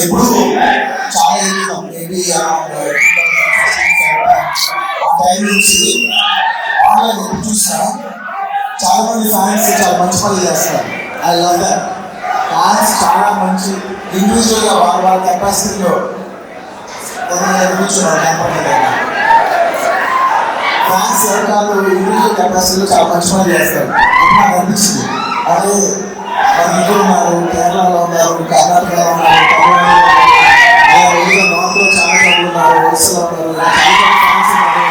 ఎప్పుడు చాలా maybe time నుంచి ఆన్లైన్ ఎప్పుడు చూసినా చాలా మంది ఫ్యాన్స్ చాలా మంచి పనులు చేస్తారు. I love that. ఫ్యాన్స్ చాలా మంచి ఇండివిజువల్గా వాళ్ళ కెపాసిటీలో ఫ్యాన్స్ ఎవరు ఇండివిజువల్ కెపాసిటీలో చాలా మంచి పనులు చేస్తారు. నాకు అనిపించింది అదే మన ఇంట్లో ఉన్నారు, కేరళలో ఉన్నారు, కర్ణాటకలో ఉన్నారు, నార్త్లో చాలా మంది ఉన్నారు, ఒడిస్సాలో ఉన్నారు, ఫ్యాన్స్ ఉన్నారు.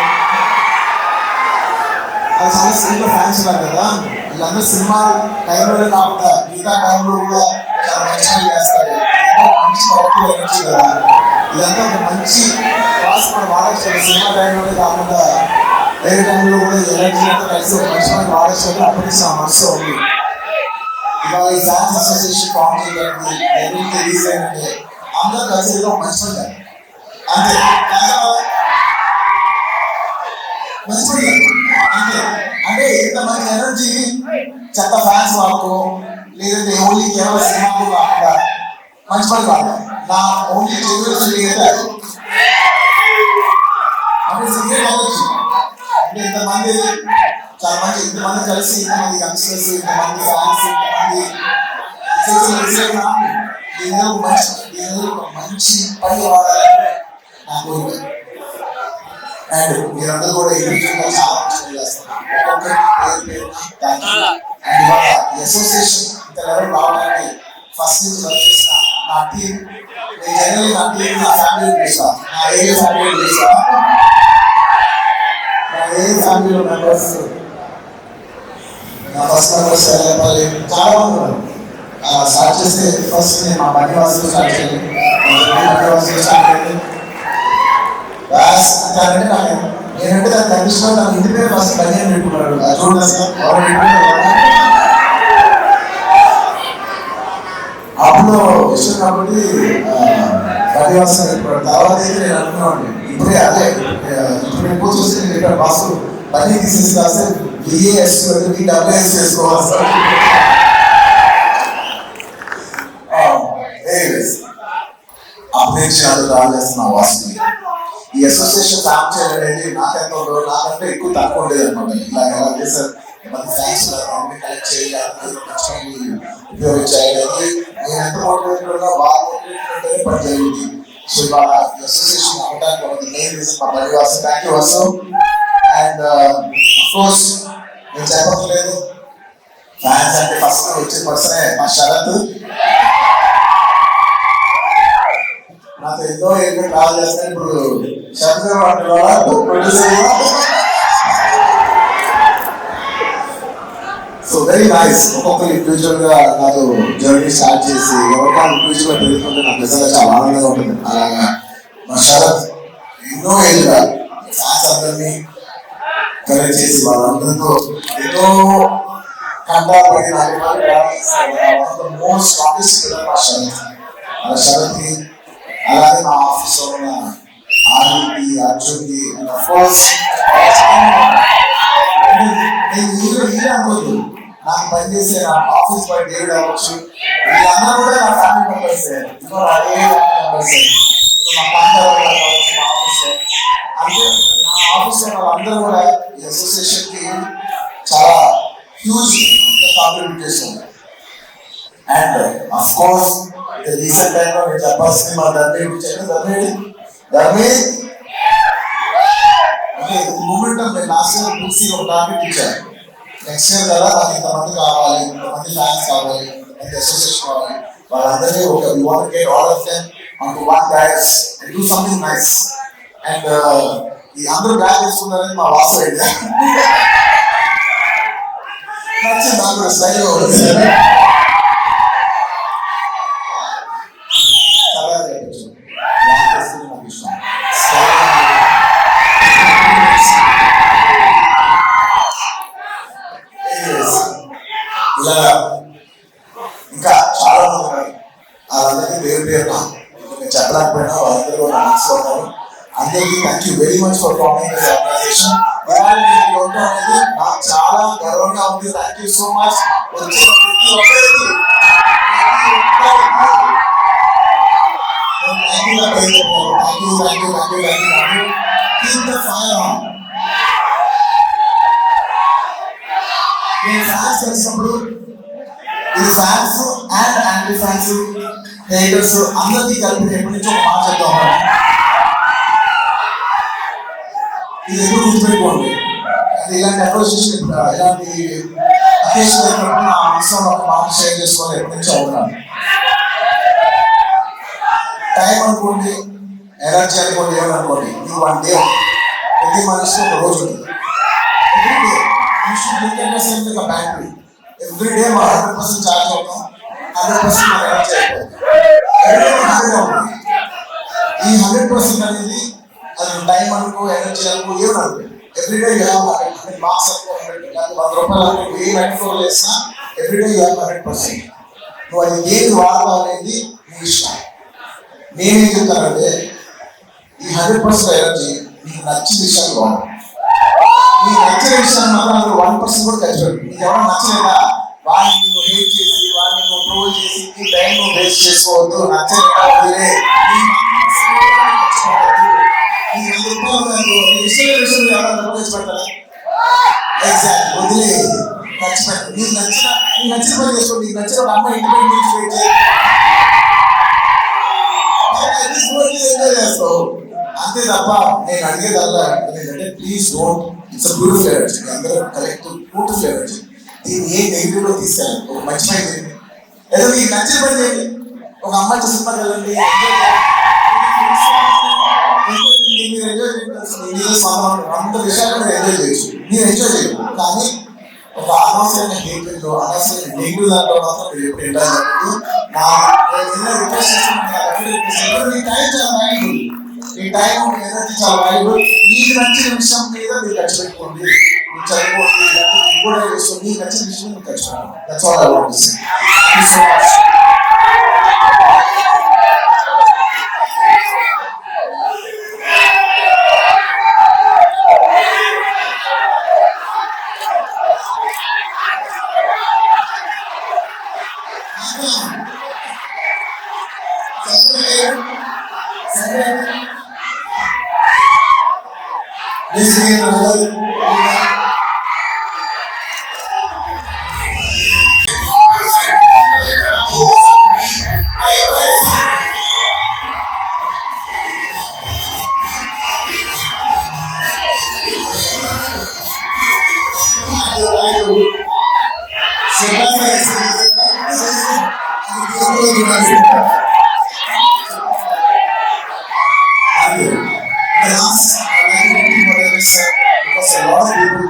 అది చాలా సినిమా ఫ్యాన్స్ ఉన్నారు కదా, వీళ్ళందరూ సినిమా టైంలోనే కాకుండా మిగతా టైంలో కూడా చాలా మంచి చేస్తారు. మంచి ఎనర్జీ కదా, ఇదంతా ఒక మంచి క్లాస్ మనం వాడచ్చు. సినిమా టైంలోనే కాకుండా వేరే టైంలో కూడా ఎనర్జీ అంతా కలిసి ఒక మంచి మనకి వాడచ్చు. అప్పటి నా మనసు ఉంది. ఇవాళ ఈ ఫ్యాన్స్ అసోసియేషన్ ఫామ్ చేయడానికి ఎవరికి రిలీజ్ అయ్యిందంటే అందరూ కలిసి ఏదో మంచి పని అంతే. మంచి పని అంతే. అంటే ఇంతమంది ఎనర్జీ చెత్త ఫ్యాన్స్ వాళ్ళకు లేదంటే ఓన్లీ కేవలం సినిమాకు కాకుండా మంచి పని కాదు. నా ఓన్లీ అంటే సిగరెట్ ఎనర్జీ అంటే ఇంతమంది చాలా మంచి ఇంతమంది కలిసి ఇంతమంది యంగ్స్టర్స్ ఇంతమంది ఫ్యాన్స్ మంచి పని వాడాలని నా కోరిక. అండ్ మీరందరూ కూడా ఇండివిజువల్గా చాలా మంచి చేస్తారు. అండ్ ఇవాళ ఈ అసోసియేషన్ ఇంత లెవెల్ రావడానికి ఫస్ట్ నుంచి వర్క్ చేసిన నా టీం, నేను జనరల్ నా టీం నా ఫ్యామిలీ పిలుస్తాను, నా ఏరియా ఫ్యామిలీ పిలుస్తాను. నా ఏరియా ఫ్యామిలీలో మెంబర్స్ నా ఫస్ట్ మెంబర్స్ చెప్పాలి చాలా మంది ఉన్నారు. స్టార్ట్ చేస్తే ఫస్ట్ నేను మా బన్నివాసులు స్టార్ట్ చేయాలి. బన్నివాసులు స్టార్ట్ చేయాలి అంటే నాకు నేనంటే దాని కండిషన్ నాకు ఇంటి పేరు ఫస్ట్ బన్నీ అని పెట్టుకున్నాడు. చూడండి సార్ అప్పుడు ఇష్టం కాబట్టి బన్నివాసులు పెట్టుకున్నాడు. తర్వాత అయితే నేను అనుకున్నాను ఇప్పుడే అదే ఇప్పుడు ఎక్కువ చూసి నేను ఇక్కడ బాసు బన్నీ తీసేసి కాస్తే బిఏఎస్ డబ్ల్యూఎస్ చేసుకోవాలి సార్. అభినేషాలు రాజేస్తున్న వాసుని ఈ అసోసియేషన్ ఫామ్ చేయడం అనేది నాకెంత ఉండదు, నాకంటే ఎక్కువ తక్కువ ఉండేది అనమాట. ఇలా ఎలా చేశారు మంది ఫ్యాన్స్ కలెక్ట్ చేయాలి, ఉపయోగించాలి. నేను ఎంత మోటివేటెడ్ ఉన్నా బాగా మోటివేటెడ్ పని జరిగింది. సో ఇవాళ ఈ అసోసియేషన్ అవ్వడానికి ఒక మెయిన్ రీజన్ మా Bunny Vasu. Thank you Vasu. And of course నేను చెప్పట్లేదు ఫ్యాన్స్ అంటే ఫస్ట్ వచ్చే పర్సనే మా శరత్. నాతో ఎన్నో ఎక్కువ ట్రావెల్ చేస్తాను. ఇప్పుడు Sharath producer. So very nice. ఒక్కొక్కరు ఇండివిజువల్ గా నాతో జర్నీ స్టార్ట్ చేసి ఎవరికైనా ఇండివిజువల్ గా పెరుగుతుంటే నాకు నిజంగా చాలా ఆనందంగా ఉంటుంది. అలాగా మా శరత్ ఎన్నో ఏళ్ళుగా ఫ్యాన్స్ అందరినీ కలెక్ట్ చేసి వాళ్ళందరితో ఎన్నో కంటాపడి మోస్ట్ స్ట్రాంగెస్ట్ మా శరత్. అలా శరత్కి అలాగే మా ఆఫీస్లో ఉన్న ఆర్కి అర్జున్కి అండ్ అఫ్కోర్స్ నేను అనుకోదు నాకు పనిచేసే నా ఆఫీస్ బాయ్ డేవిడ్ అవ్వచ్చు, వీళ్ళందరూ కూడా నా ఫ్యామిలీ మెంబర్స్. అదే ఫ్యామిలీ మెంబర్స్ మా కాంటాక్ట్ కావచ్చు మా ఆఫీస్. అంటే నా ఆఫీస్లో వాళ్ళందరూ కూడా ఈ అసోసియేషన్కి చాలా హ్యూజ్ కాంట్రిబ్యూట్ చేస్తున్నారు. అండ్ అఫ్ కోర్స్ రీసెంట్ టైంలో నేను చెప్పాల్సింది మా ధర్మే అంటే మూమెంట్ నేను లాస్ట్ ఇయర్ పిలిచి ఒక టార్గెట్ ఇచ్చాను. నెక్స్ట్ ఇయర్ కదా నాకు ఇంతమంది కావాలి, ఇంతమంది ఫ్యాన్స్ కావాలి, ఇంతమంది అసోసియేషన్ కావాలి, వాళ్ళందరినీ ఒక you want to get all of them onto one dais and do something nice. And ఈ అందరూ బ్యాగ్ చేసుకున్నారని మా వాసు అయితే నచ్చింది. నాకు కూడా స్టైల్ ఇలా ఇంకా చాలా మంది ఉన్నారు. వాళ్ళందరికీ పేరు పేరున నేను చెప్పలేకపోయినా వాళ్ళందరూ కూడా మనసులో ఉన్నారు. అందరికీ thank you very much for forming this organisation. అనేది నాకు చాలా గర్వంగా ఉంది. Thank you so much. వచ్చిన ప్రతి ఒక్కరికి యాంటీ ఫ్యాన్స్ హేటర్స్ అందరికీ కలిపి ఎప్పటి నుంచో ఒక మాట చెప్తా ఉన్నాను. ఇది ఎప్పుడు గుర్తుపెట్టుకోండి. అది ఇలాంటి అప్రోచేషన్ ఇలాంటి అకేషన్ అయినప్పుడు నా మనసులో ఒక మాట షేర్ చేసుకోవాలి ఎప్పటి నుంచో అవుతున్నాను. టైం అనుకోండి, ఎనర్జీ అనుకోండి, ఏమనుకోండి, ఇది 1 డే. ప్రతి మనిషికి ఒక రోజు ఉంటుంది. బ్యాటరీ ఎవ్రీ డే మా 100% ఛార్జ్ అవుతాం, 100% మన ఎనర్జీ అయిపోతుంది. ఈ 100% అనేది అది టైం అనుకో, ఎనర్జీ అనుకో, ఏమనుకో, ఎవ్రీడే యూ హ్యావ్ 100 మార్క్స్ అనుకో, 100 రూపాయలు అనుకో, ఏ మెట్రోల్ వేసినా ఎవ్రీడే యూ హ్యావ్ 100%. నువ్వు అది ఏది వాడతావు అనేది నీ ఇష్టం. నేనేం చెప్తానంటే ఈ 100% ఎనర్జీ నీకు నచ్చిన విషయాలు వాడు. నీకు నచ్చిన విషయాన్ని మాత్రం 1% కూడా ఖర్చు పెట్టు. నీకు ఎవరైనా నచ్చలేదా వాడిని నువ్వు హేట్ చేసి, వాడిని నువ్వు ట్రోల్ చేసి నీ టైం నువ్వు వేస్ట్ చేసుకోవద్దు. నచ్చలేదా వదిలే. ఎగ్జాక్ట్ వదిలే, ఖర్చు పెట్టు. నీకు నచ్చిన పని చేసుకో. నీకు నచ్చిన ఒక అమ్మాయి ఇంటి ఎంజాయ్ చేస్తావు అంతే తప్ప నేను అడిగేదల్లా ఏంటంటే please don't. It's a beautiful energy. అందరూ కలెక్ట్ బ్యూటిఫుల్ ఎనర్జీ. దీన్ని ఏ నెగిటివ్ లో తీసుకెళ్ళండి. ఒక మంచి పని చేయండి, ఏదో మీకు నచ్చిన పని చేయండి. ఒక అమ్మాయి సినిమాకి వెళ్ళండి, మీరు ఎంజాయ్ చేయాల్సిన అంత విషయాలు మీరు ఎంజాయ్ చేయొచ్చు. మీరు ఎంజాయ్ చేయరు, కానీ ఒక అనవసరమైన హేట్రెడ్ లో, అనవసరమైన నెగిటివ్ దాంట్లో మాత్రం మీరు ఎప్పుడు ఎంజాయ్ చేయలేదు. నా రిక్వెస్ట్ చేస్తున్నాను, మీ టైం చాలా వాల్యుబుల్. ఈ టైం ఎనర్జీ చాలా వాల్యుబుల్. మీకు నచ్చిన విషయం మీద మీరు ఖర్చు పెట్టుకోండి. మీరు చదువుకోండి, కూడా చేసుకోండి. మీకు నచ్చిన విషయం మీరు ఖర్చు పెట్టుకోండి. That's all I want to say. Thank you so much. This is another. Because a lot of people